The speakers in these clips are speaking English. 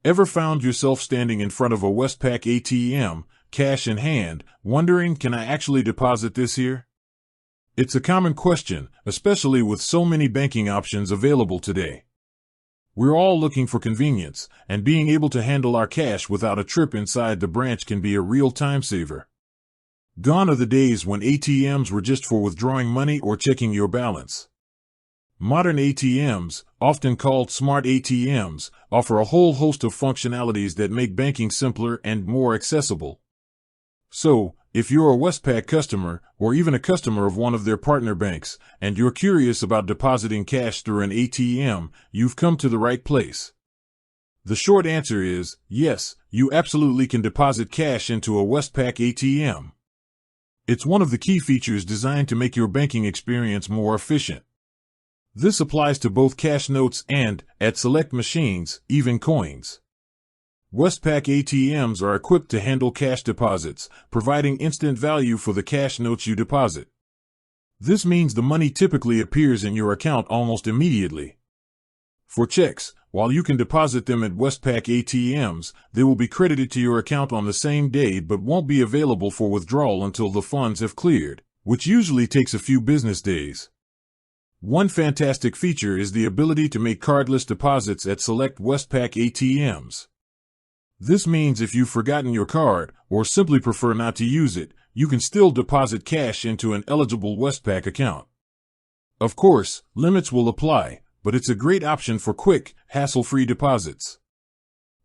Ever found yourself standing in front of a Westpac ATM, cash in hand, wondering, can I actually deposit this here? It's a common question, especially with so many banking options available today. We're all looking for convenience, and being able to handle our cash without a trip inside the branch can be a real time saver. Gone are the days when ATMs were just for withdrawing money or checking your balance. Modern ATMs, often called smart ATMs, offer a whole host of functionalities that make banking simpler and more accessible. So, if you're a Westpac customer, or even a customer of one of their partner banks, and you're curious about depositing cash through an ATM, you've come to the right place. The short answer is, yes, you absolutely can deposit cash into a Westpac ATM. It's one of the key features designed to make your banking experience more efficient. This applies to both cash notes and, at select machines, even coins. Westpac ATMs are equipped to handle cash deposits, providing instant value for the cash notes you deposit. This means the money typically appears in your account almost immediately. For checks, while you can deposit them at Westpac ATMs, they will be credited to your account on the same day but won't be available for withdrawal until the funds have cleared, which usually takes a few business days. One fantastic feature is the ability to make cardless deposits at select Westpac ATMs. This means if you've forgotten your card, or simply prefer not to use it, you can still deposit cash into an eligible Westpac account. Of course, limits will apply, but it's a great option for quick, hassle-free deposits.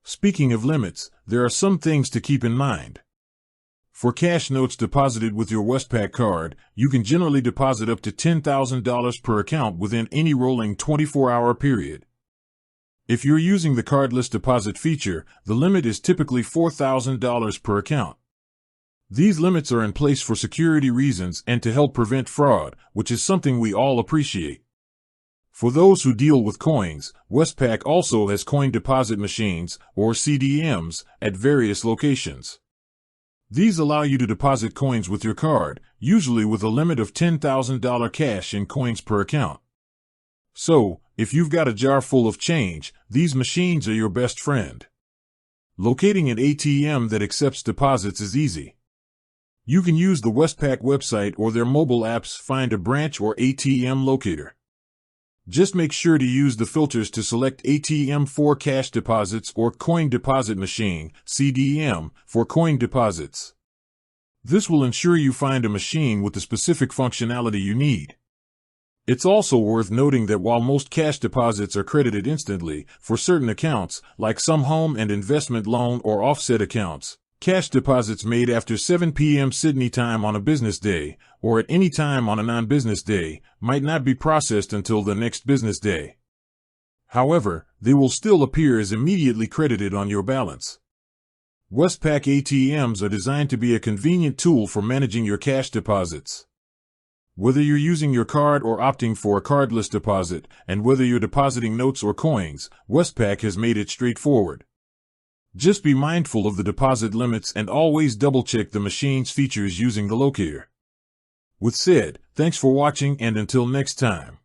Speaking of limits, there are some things to keep in mind. For cash notes deposited with your Westpac card, you can generally deposit up to $10,000 per account within any rolling 24-hour period. If you're using the cardless deposit feature, the limit is typically $4,000 per account. These limits are in place for security reasons and to help prevent fraud, which is something we all appreciate. For those who deal with coins, Westpac also has coin deposit machines, or CDMs, at various locations. These allow you to deposit coins with your card, usually with a limit of $10,000 cash in coins per account. So, if you've got a jar full of change, these machines are your best friend. Locating an ATM that accepts deposits is easy. You can use the Westpac website or their mobile apps to find a branch or ATM locator. Just make sure to use the filters to select ATM for cash deposits or coin deposit machine, CDM, for coin deposits. This will ensure you find a machine with the specific functionality you need. It's also worth noting that while most cash deposits are credited instantly, for certain accounts, like some home and investment loan or offset accounts, cash deposits made after 7 p.m. Sydney time on a business day, or at any time on a non-business day, might not be processed until the next business day. However, they will still appear as immediately credited on your balance. Westpac ATMs are designed to be a convenient tool for managing your cash deposits. Whether you're using your card or opting for a cardless deposit, and whether you're depositing notes or coins, Westpac has made it straightforward. Just be mindful of the deposit limits and always double-check the machine's features using the locator. With said, thanks for watching and until next time.